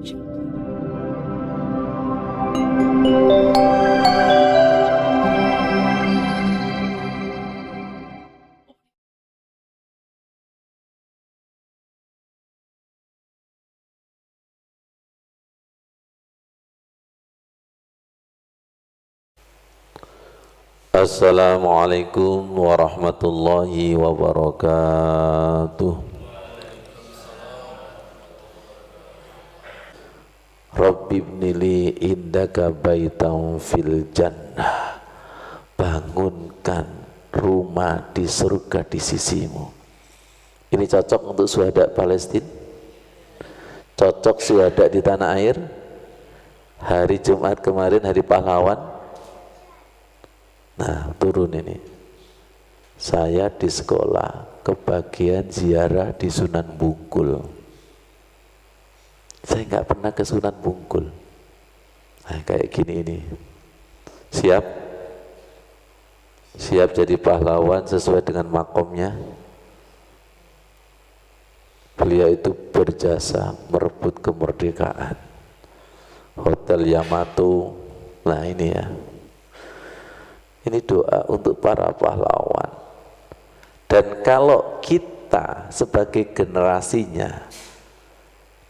Assalamualaikum warahmatullahi wabarakatuh. Rabbi ibnili indaka baitan fil jannah. Bangunkan rumah di surga di sisimu. Ini cocok untuk syuhada Palestina? Cocok syuhada di tanah air? Hari Jumat kemarin, hari pahlawan. Nah, turun ini. Saya di sekolah kebagian ziarah di Sunan Bungkul. Saya nggak pernah ke Sunan Bungkul. Nah, kayak gini ini. Siap? Siap jadi pahlawan sesuai dengan makomnya. Beliau itu berjasa merebut kemerdekaan. Hotel Yamato. Nah, ini ya. Ini doa untuk para pahlawan. Dan kalau kita sebagai generasinya,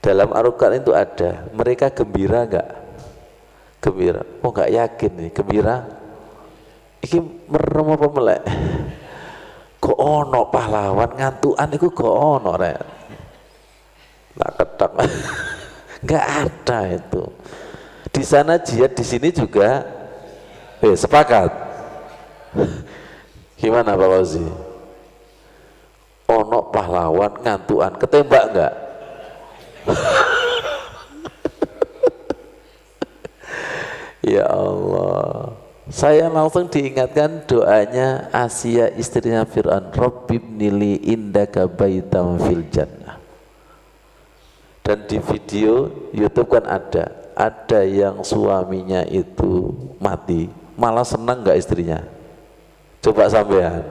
dalam Al-Quran itu ada, mereka gembira enggak? Gembira. Oh, enggak yakin nih, gembira. Iki merem apa melek? Kok ono pahlawan ngantuan iku kok ono rek. Enggak ketok. Enggak ada itu. Di sana jihad, di sini juga. Sepakat. Gimana Pak Fauzi? Ono pahlawan ngantuan ketembak enggak? Ya Allah, saya langsung diingatkan doanya Asia istrinya Fir'aun, Rabbibnili indaka baitan fil jannah. Dan di video YouTube kan ada yang suaminya itu mati malah senang enggak istrinya? Coba sampean.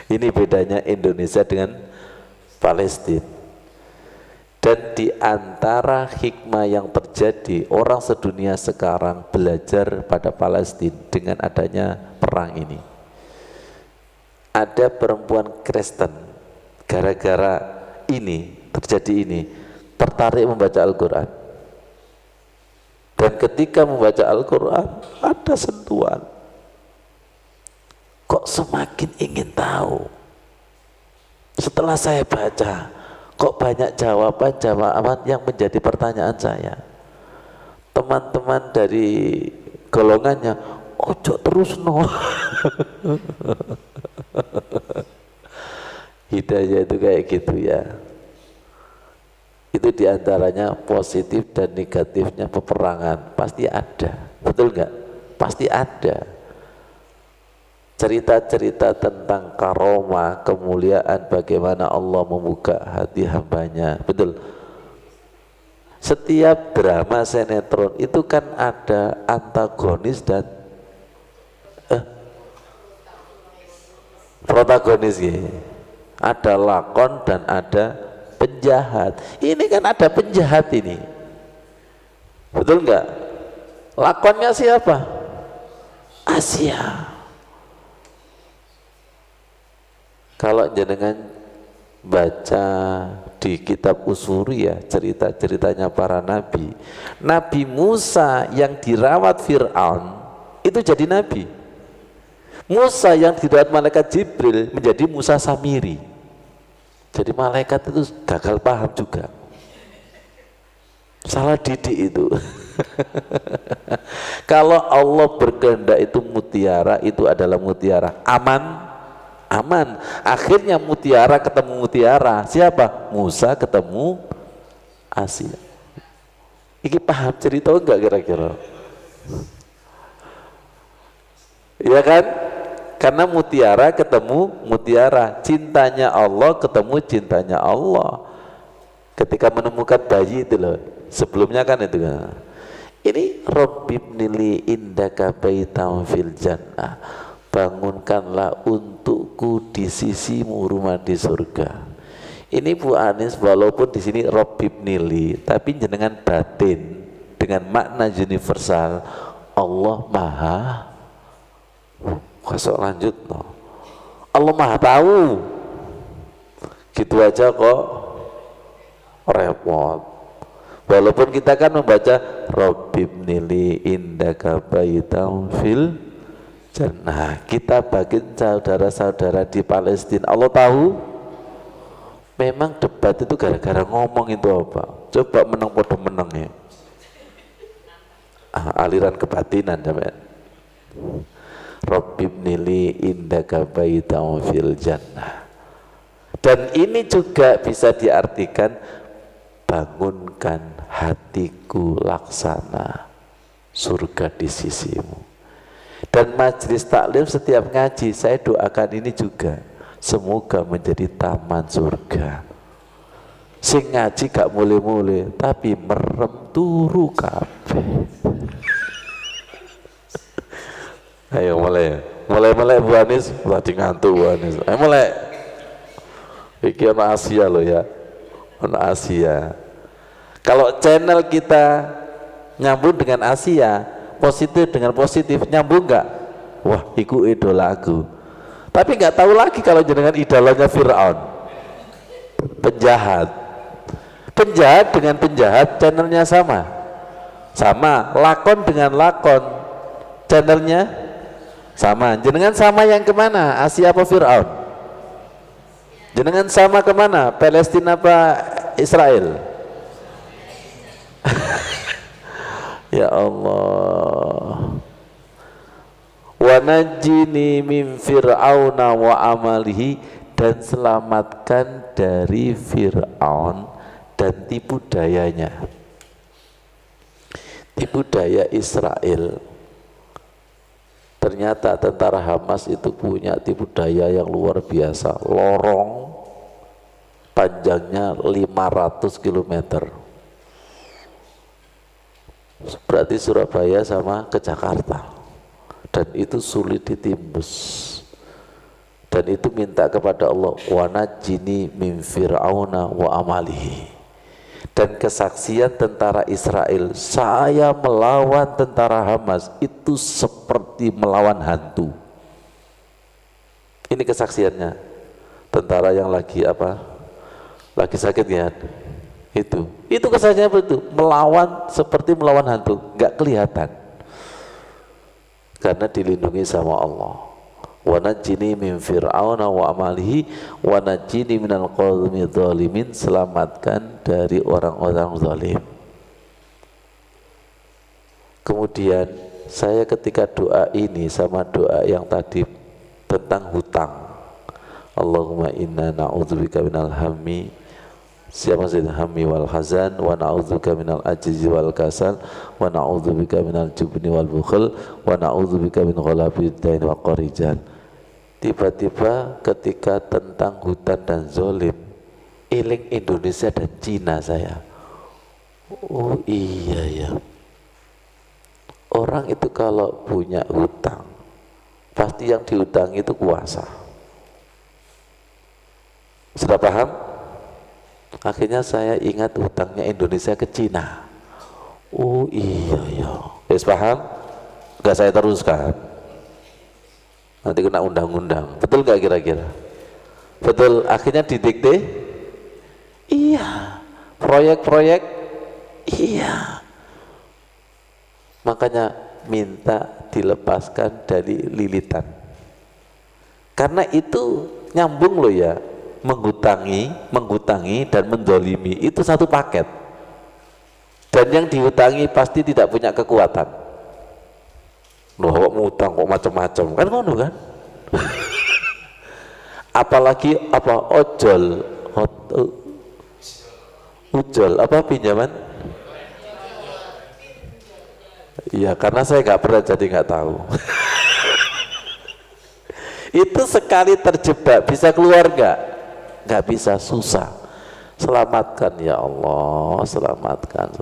Ini bedanya Indonesia dengan Palestina. Dan di antara hikmah yang terjadi, orang sedunia sekarang belajar pada Palestina dengan adanya perang ini. Ada perempuan Kristen gara-gara ini terjadi ini tertarik membaca Al-Quran. Dan ketika membaca Al-Quran ada sentuhan. Kok semakin ingin tahu. Setelah saya baca, kok banyak jawaban yang menjadi pertanyaan saya. Teman-teman dari golongannya, ojo terus no. Hidayah itu kayak gitu ya. Itu diantaranya positif dan negatifnya peperangan pasti ada, betul nggak? Pasti ada. Cerita-cerita tentang karomah, kemuliaan, bagaimana Allah membuka hati hambanya, betul. Setiap drama sinetron itu kan ada antagonis dan protagonis ya. Ada lakon dan ada penjahat. Ini kan ada penjahat ini, betul nggak? Lakonnya siapa? Asia. Kalau jenengan baca di kitab Usuri ya, cerita-ceritanya para nabi. Nabi Musa yang dirawat Fir'aun itu jadi nabi. Musa yang dirawat malaikat Jibril menjadi Musa Samiri. Jadi malaikat itu gagal paham juga, salah didik itu. Kalau Allah berkehendak itu mutiara, itu adalah mutiara aman, aman. Akhirnya mutiara ketemu mutiara, siapa? Musa ketemu Asia. Ini paham cerita enggak kira-kira? Iya kan? Karena mutiara ketemu mutiara, cintanya Allah ketemu cintanya Allah. Ketika menemukan bayi itu loh, sebelumnya kan itu kan. Ini Rabbibnili indaka baitan fil jannah. Bangunkanlah untukku di sisimu rumah di surga. Ini Bu Anis, walaupun di sini Robbib Nili, tapi jenengan batin dengan makna universal, Allah Maha. Kasok lanjut no. Allah Maha tahu. Gitu aja kok repot. Walaupun kita kan membaca Robbib Nili indaka baitam fil jannah. Kita bagi saudara-saudara di Palestina, Allah tahu. Memang debat itu gara-gara ngomong itu apa? Coba menang podo menang ya. Aliran kebatinan sampean. Rabbib nili indaka baitam fil jannah. Dan ini juga bisa diartikan bangunkan hatiku laksana surga di sisimu. Dan majelis taklim setiap ngaji saya doakan ini juga. Semoga menjadi taman surga. Sing ngaji gak mulai-mulai, tapi merem turu kabeh. Ayo mulai Bu Anis, tadi ngantuk Bu Anis. Ayo mulai. Iki ono Asia loh ya, ono Asia. Kalau channel kita nyambung dengan Asia, positif dengan positif, nyambung nggak? Wah, iku idola aku. Tapi nggak tahu lagi kalau jenengan idolanya Fir'aun, penjahat dengan penjahat channelnya sama, lakon dengan lakon channelnya sama. Jenengan sama yang kemana? Asia apa Fir'aun? Jenengan sama kemana? Palestina apa Israel? Ya Allah. Wa najjini min fir'auna wa amalihi, dan selamatkan dari Fir'aun dan tipu dayanya, tipu daya Israel. Ternyata tentara Hamas itu punya tipu daya yang luar biasa. Lorong panjangnya 500 km, berarti Surabaya sama ke Jakarta. Dan itu sulit ditembus. Dan itu minta kepada Allah, wa najjini min fir'auna wa amalihi. Dan kesaksian tentara Israel, saya melawan tentara Hamas itu seperti melawan hantu. Ini kesaksiannya. Tentara yang lagi apa? Lagi sakit ya. Itu kesaksiannya begitu, melawan seperti melawan hantu, nggak kelihatan. Karena dilindungi sama Allah. Wa najjini min fir'auna wa amalihi wa najjini minal qaumi dzalimin, selamatkan dari orang-orang zalim. Kemudian saya ketika doa ini sama doa yang tadi tentang hutang, Allahumma inna na'udzubika minal hammi, siapa sih hammi wal hazan, wa na'udzubika minal ajzi wal kasal, wa na'udzubika minal jubni wal bukhl, wa na'udzubika min ghalabid dain wa qarijan. Tiba-tiba ketika tentang hutan dan zolim, iling Indonesia dan Cina saya. Oh iya ya, orang itu kalau punya hutang pasti yang dihutang itu kuasa. Sudah paham? Akhirnya saya ingat hutangnya Indonesia ke Cina. Oh iya ya, wis paham? Enggak saya teruskan. Nanti kena undang-undang. Betul nggak kira-kira? Betul. Akhirnya didikte. Iya. Proyek-proyek. Iya. Makanya minta dilepaskan dari lilitan. Karena itu nyambung loh ya. Menghutangi dan mendolimi itu satu paket. Dan yang dihutangi pasti tidak punya kekuatan. Loh, kok ngutang kok macam-macam kan ngono kan? Apalagi apa ojol apa pinjaman? Iya, karena saya nggak pernah jadi nggak tahu. Itu sekali terjebak bisa keluar nggak bisa, susah. Selamatkan ya Allah, selamatkan.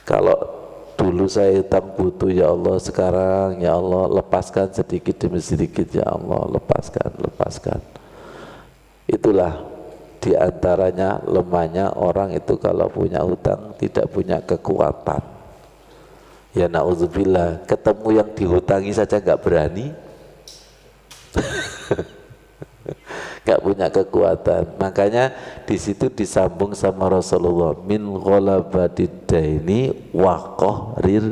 Kalau dulu saya hitam butuh ya Allah, sekarang ya Allah lepaskan sedikit demi sedikit ya Allah, lepaskan. Itulah Di antaranya lemahnya orang itu kalau punya hutang tidak punya kekuatan. Ya na'udzubillah, ketemu yang dihutangi saja nggak berani, nggak punya kekuatan. Makanya di situ disambung sama Rasulullah, min ghalabatidaini wa qahrir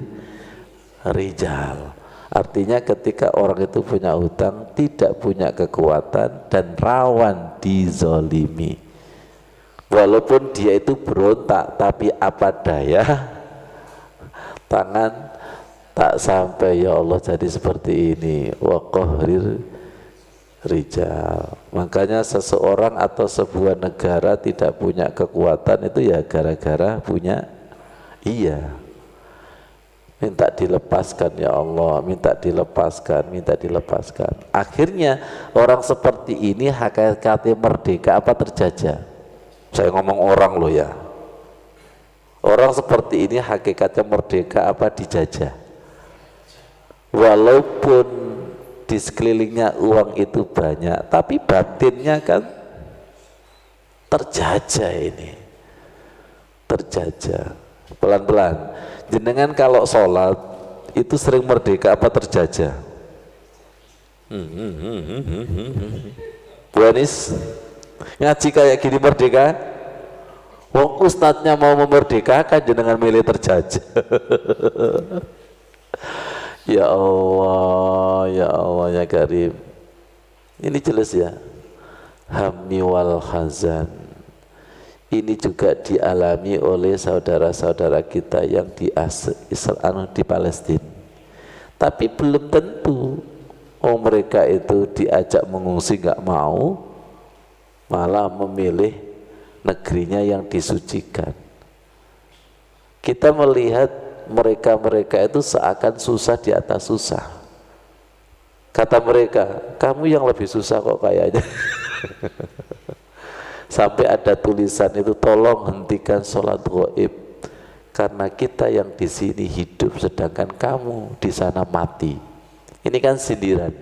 rijal. Artinya ketika orang itu punya hutang, tidak punya kekuatan dan rawan dizolimi. Walaupun dia itu berontak, tapi apa daya, tangan tak sampai, ya Allah jadi seperti ini. Wa qahrir rijal. Makanya seseorang atau sebuah negara tidak punya kekuatan itu ya gara-gara punya minta dilepaskan, ya Allah, minta dilepaskan, minta dilepaskan. Akhirnya orang seperti ini hakikatnya merdeka apa terjajah? Saya ngomong orang loh ya. Orang seperti ini hakikatnya merdeka apa dijajah? Walaupun di sekelilingnya uang itu banyak, tapi batinnya kan terjajah ini, terjajah. Pelan-pelan. Jenengan kalau sholat itu sering merdeka apa terjajah? Bu Anis, ngaji kayak gini merdeka? Wong ustadznya mau memerdekakan, jenengan milih terjajah. Ya Allah, ya Allah, ya Karim. Ini jelas ya. Hammi wal khazan. Ini juga dialami oleh saudara-saudara kita yang di Israel, di Palestina. Tapi belum tentu mereka itu diajak mengungsi nggak mau, malah memilih negerinya yang disucikan. Kita melihat mereka itu seakan susah di atas susah. Kata mereka, kamu yang lebih susah kok kayaknya. Sampai ada tulisan itu, tolong hentikan sholat gaib karena kita yang di sini hidup sedangkan kamu di sana mati. Ini kan sindiran.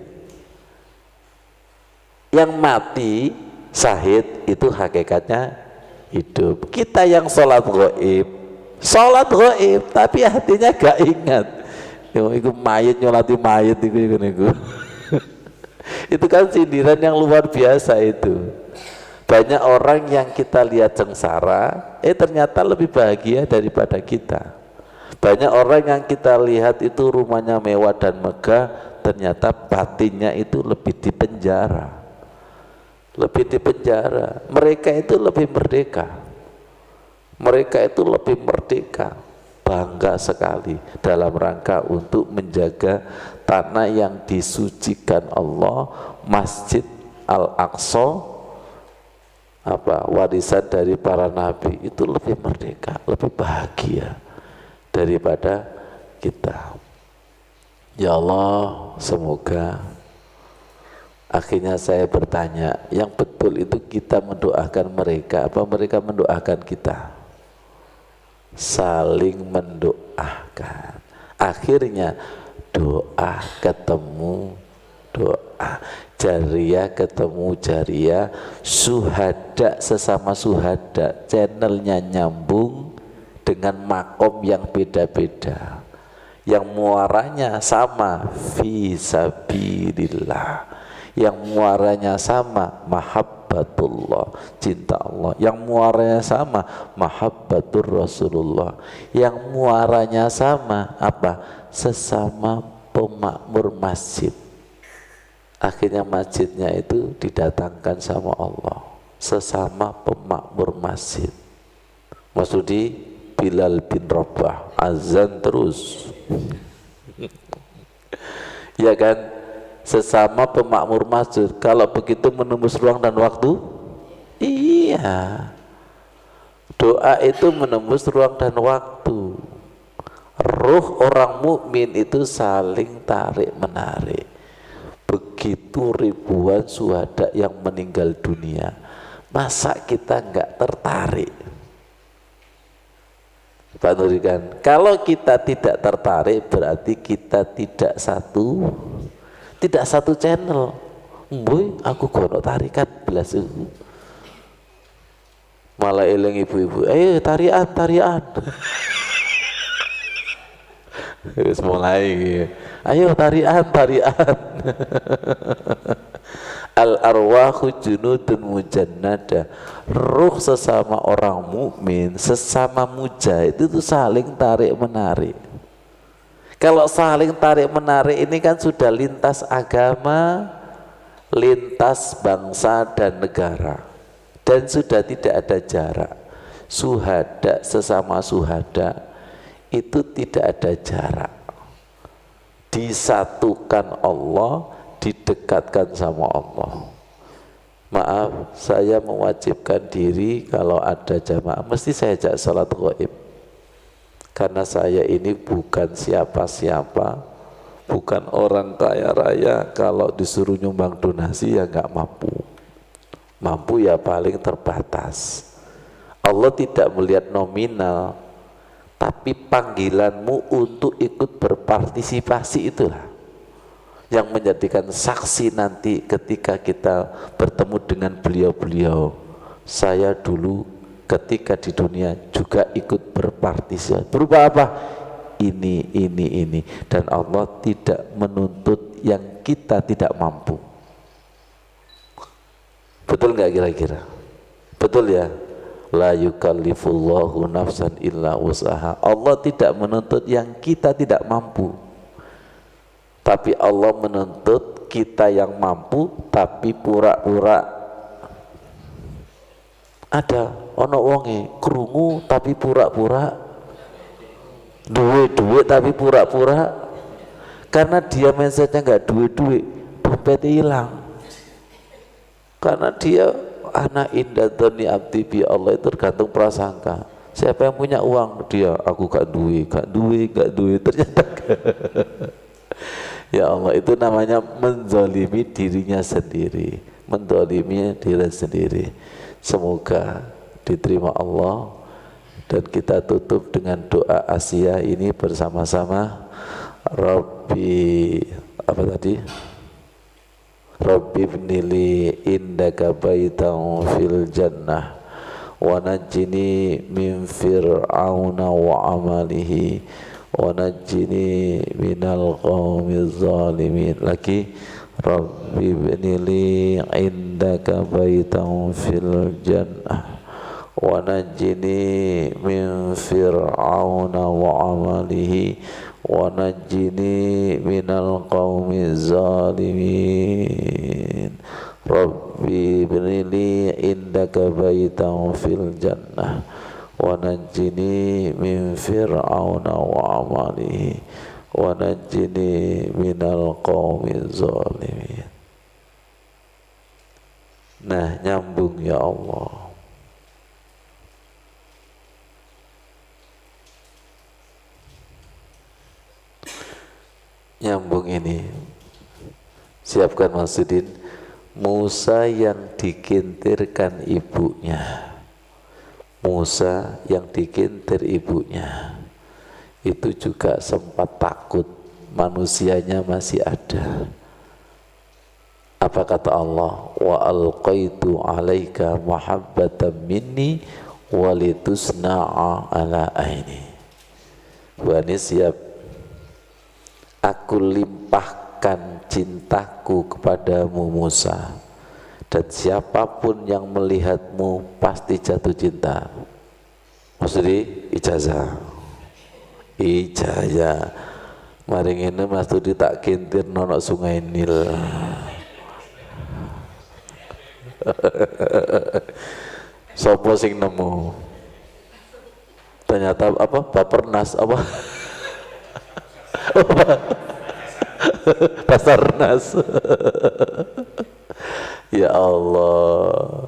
Yang mati syahid itu hakikatnya hidup. Kita yang sholat gaib tapi hatinya gak ingat. Itu mayit nyolati mayit itu. Itu kan sindiran yang luar biasa itu. Banyak orang yang kita lihat sengsara, ternyata lebih bahagia daripada kita. Banyak orang yang kita lihat itu rumahnya mewah dan megah, ternyata batinnya itu lebih dipenjara. Lebih dipenjara. Mereka itu lebih merdeka. Mereka itu lebih merdeka. Bangga sekali dalam rangka untuk menjaga tanah yang disucikan Allah, Masjid Al-Aqsa, warisan dari para nabi, itu lebih merdeka, lebih bahagia daripada kita. Ya Allah, semoga akhirnya saya bertanya, yang betul itu kita mendoakan mereka apa mereka mendoakan kita? Saling mendoakan. Akhirnya doa ketemu doa, jariah ketemu jariah, suhada sesama suhada, channelnya nyambung dengan makom yang beda-beda, yang muaranya sama, fisabilillah, yang muaranya sama, mahabbatullah, cinta Allah, yang muaranya sama, mahabbatur Rasulullah, yang muaranya sama apa? Sesama pemakmur masjid. Akhirnya masjidnya itu didatangkan sama Allah, sesama pemakmur masjid. Maksudi Bilal bin Rabah azan terus. Ya kan, sesama pemakmur masjid. Kalau begitu menembus ruang dan waktu, iya, doa itu menembus ruang dan waktu. Ruh orang mukmin itu saling tarik menarik. Begitu ribuan syuhada yang meninggal dunia, masa kita nggak tertarik? Pak Nurikan, kalau kita tidak tertarik berarti kita tidak satu channel. Boy, aku gono tarikat belas. Malah eling ibu-ibu, ayo tarian tarian. Terus mulai, ayo tarian tarian. Al arwahu junudun mujannada. Ruh sesama orang mukmin, sesama mujahid itu saling tarik menarik. Kalau saling tarik menarik ini kan sudah lintas agama, lintas bangsa dan negara, dan sudah tidak ada jarak. Suhada sesama suhada itu tidak ada jarak, disatukan Allah, didekatkan sama Allah. Maaf, saya mewajibkan diri kalau ada jamaah mesti saya ajak salat ghaib, karena saya ini bukan siapa-siapa, bukan orang kaya raya. Kalau disuruh nyumbang donasi ya nggak mampu ya paling terbatas. Allah tidak melihat nominal, tapi panggilanmu untuk ikut berpartisipasi itulah yang menjadikan saksi nanti ketika kita bertemu dengan beliau-beliau. Saya dulu ketika di dunia juga ikut berpartisipasi. Berubah apa? Ini. Dan Allah tidak menuntut yang kita tidak mampu. Betul nggak kira-kira? Betul ya? La yukallifullahu nafsan illa usaha. Allah tidak menuntut yang kita tidak mampu, tapi Allah menuntut kita yang mampu tapi pura-pura. Ada ono wonge krungu tapi pura-pura, duwe tapi pura-pura, karena dia mindsetnya nggak duwe, dompet hilang, karena dia anak indah doni abdi bi Allah itu tergantung prasangka. Siapa yang punya uang dia, aku gak duwe, ternyata ya Allah, itu namanya menzalimi dirinya sendiri, menzalimi diri sendiri. Semoga diterima Allah, dan kita tutup dengan doa Asia ini bersama-sama. Rabbi apa tadi? Rabbi ibnili indaka baitan fil jannah wa najjini min fir'auna wa amalihi wa najjini minal qaumiz zalimin. Lagi, Rabbi ibnili indaka baitan fil jannah wa najjini min fir'auna wa amalihi wa najjini minal qaumiz zalimin. Rabbi ibnili indaka baitan fil jannah wa najjini min fir'auna wa amalihi wa najjini minal qaumiz zalimin. Nah, nyambung ya Allah. Nyambung ini. Siapkan Maksudin. Musa yang dikintirkan ibunya, Musa yang dikintir ibunya itu juga sempat takut, manusianya masih ada. Apa kata Allah? Wa alqaitu alaika mahabbatan minni walitusna'a ala aini. Wani siap, aku limpahkan cintaku kepadamu Musa, dan siapapun yang melihatmu pasti jatuh cinta. Maksudnya ijazah maring ini Mas Tudi tak kintir nono sungai Nil. Sopo sing nemu? Ternyata apa? Bapernas apa? Basarnas. Ya Allah,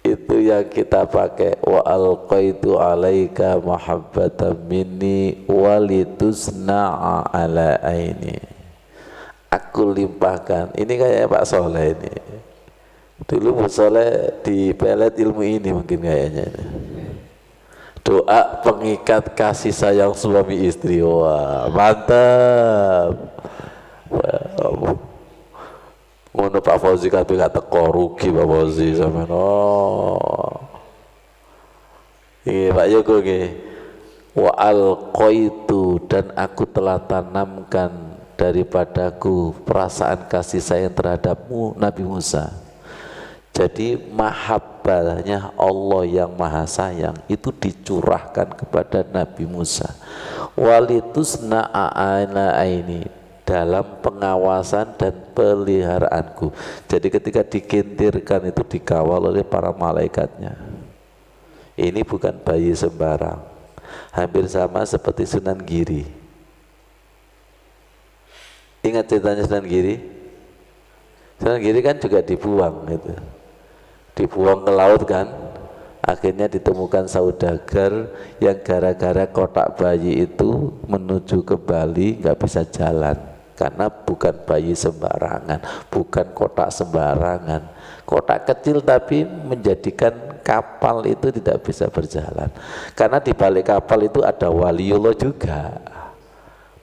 itu yang kita pakai. Wa alqaitu alaika mahabbatan minni walitusna'a ala aini. Aku limpahkan. Ini kayak Pak Soleh ini. Dulu Pak Soleh di pelet ilmu ini mungkin kayaknya. Doa pengikat kasih sayang suami istri. Wah, mantap. Ngono Pak Fauzi kabeh gak teko, rugi Pak Fauzi sampean. Oh. Iya Pak Yoko nggih. Wa alqaitu, dan aku telah tanamkan daripadaku perasaan kasih sayang terhadapmu Nabi Musa. Jadi mahabbahnya Allah yang maha sayang itu dicurahkan kepada Nabi Musa. Walitusna a'ana aini, dalam pengawasan dan peliharaanku. Jadi ketika dikintirkan itu dikawal oleh para malaikatnya. Ini bukan bayi sembarang. Hampir sama seperti Sunan Giri. Ingat ceritanya Sunan Giri? Sunan Giri kan juga dibuang gitu. Dibuang ke laut kan, akhirnya ditemukan saudagar yang gara-gara kotak bayi itu menuju ke Bali nggak bisa jalan karena bukan bayi sembarangan, bukan kotak sembarangan, kotak kecil tapi menjadikan kapal itu tidak bisa berjalan karena di balik kapal itu ada waliullah juga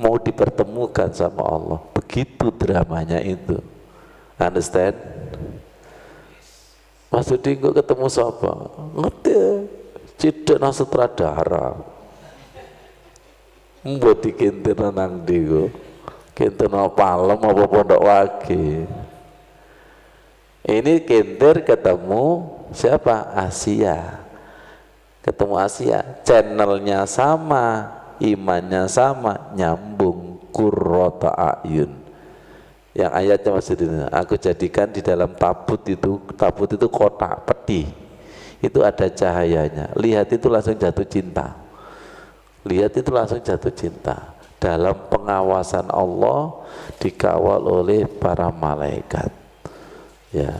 mau dipertemukan sama Allah. Begitu dramanya itu, understand? Maksudnya kok ketemu siapa? Ngerti, tidak nang sutradara. Mbok dikintir nang ndi kok? Kintir nang Palem apa Pondok Wage? Ini kintir ketemu siapa? Asia. Ketemu Asia, channelnya sama, imannya sama, nyambung. Qurrata a'yun. Yang ayatnya maksudnya, aku jadikan di dalam tabut itu kotak peti, itu ada cahayanya, lihat itu langsung jatuh cinta, lihat itu langsung jatuh cinta. Dalam pengawasan Allah, dikawal oleh para malaikat. Ya,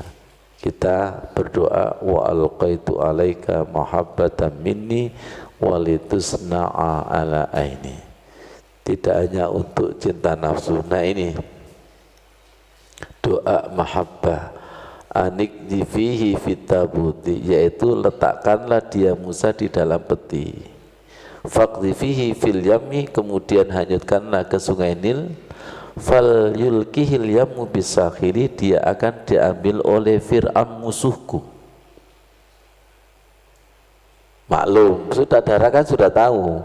kita berdoa, wa alqaitu alaika mahabbatan minni walitusna'a ala aini. Tidak hanya untuk cinta nafsu. Nah ini doa mahabbah, anik fihi fitabuti, yaitu letakkanlah dia Musa di dalam peti, faqdi fihi fil yami, kemudian hanyutkanlah ke sungai Nil, fal yulkihil yamu bisakhiri, dia akan diambil oleh Fir'aun musuhku. Maklum, saudara kan sudah tahu.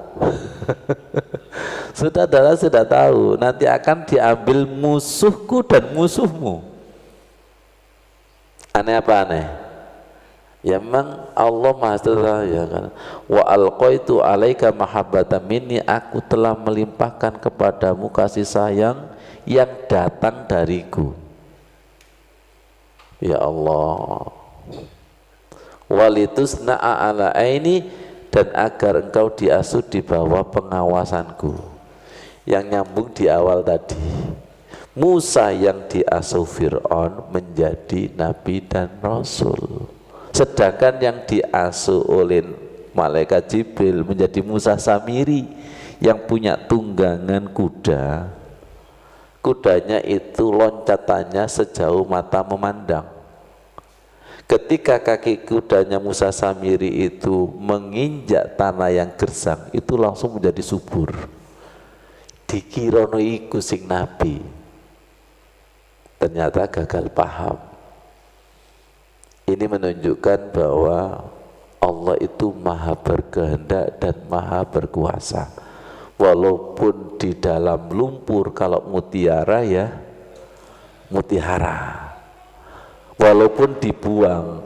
Saudara sudah tahu nanti akan diambil musuhku dan musuhmu. Aneh apa aneh? Ya memang Allah Maha ya kan. Wa alqaitu alaika mahabbatan minni, aku telah melimpahkan kepadamu kasih sayang yang datang dariku. Ya Allah. Walitusna'a ala aini, dan agar engkau diasuh di bawah pengawasanku. Yang nyambung di awal tadi, Musa yang diasuh Fir'aun menjadi nabi dan rasul, sedangkan yang diasuh oleh malaikat Jibril menjadi Musa Samiri yang punya tunggangan kuda. Kudanya itu loncatannya sejauh mata memandang. Ketika kaki kudanya Musa Samiri itu menginjak tanah yang gersang, itu langsung menjadi subur. Dikirono iku sing nabi, ternyata gagal paham. Ini menunjukkan bahwa Allah itu maha berkehendak dan maha berkuasa. Walaupun di dalam lumpur, kalau mutiara ya mutiara, walaupun dibuang,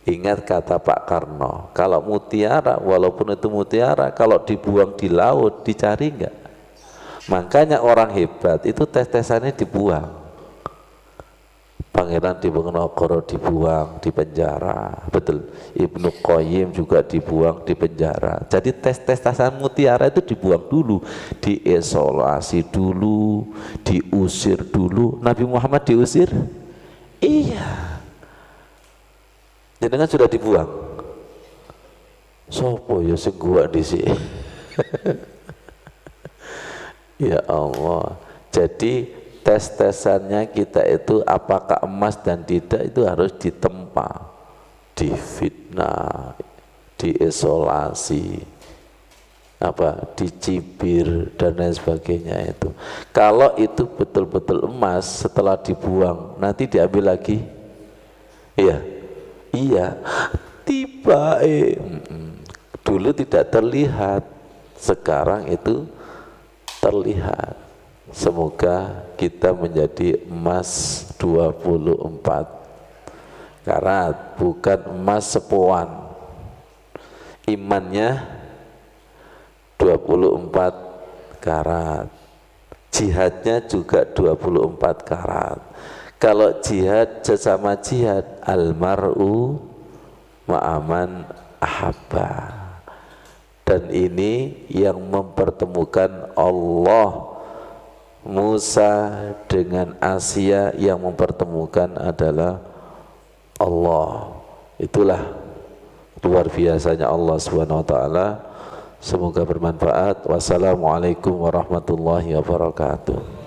ingat kata Pak Karno, kalau mutiara, walaupun itu mutiara, kalau dibuang di laut, dicari enggak? Makanya orang hebat itu tes-tesannya dibuang. Pangeran Diponegoro dibuang, di penjara, betul. Ibnu Qayyim juga dibuang, di penjara. Jadi tes-tesan mutiara itu dibuang dulu, diisolasi dulu, diusir dulu. Nabi Muhammad diusir? Iya. Jenengan sudah dibuang. Sopo ya sing gua dhisik. Ya Allah. Jadi tes-tesannya kita itu apakah emas dan tidak itu harus ditempa, difitnah, diisolasi, dicibir dan lain sebagainya itu. Kalau itu betul-betul emas, setelah dibuang nanti diambil lagi. Iya, iya. Tiba Dulu tidak terlihat, sekarang itu terlihat. Semoga kita menjadi emas 24 karat, bukan emas sepuan. Imannya 24 karat, jihadnya juga 24 karat. Kalau jihad sesama jihad, almar'u ma'aman ahabba. Dan ini yang mempertemukan Allah Musa dengan Asia, yang mempertemukan adalah Allah. Itulah luar biasanya Allah Subhanahu wa taala. Semoga bermanfaat. Wassalamualaikum warahmatullahi wabarakatuh.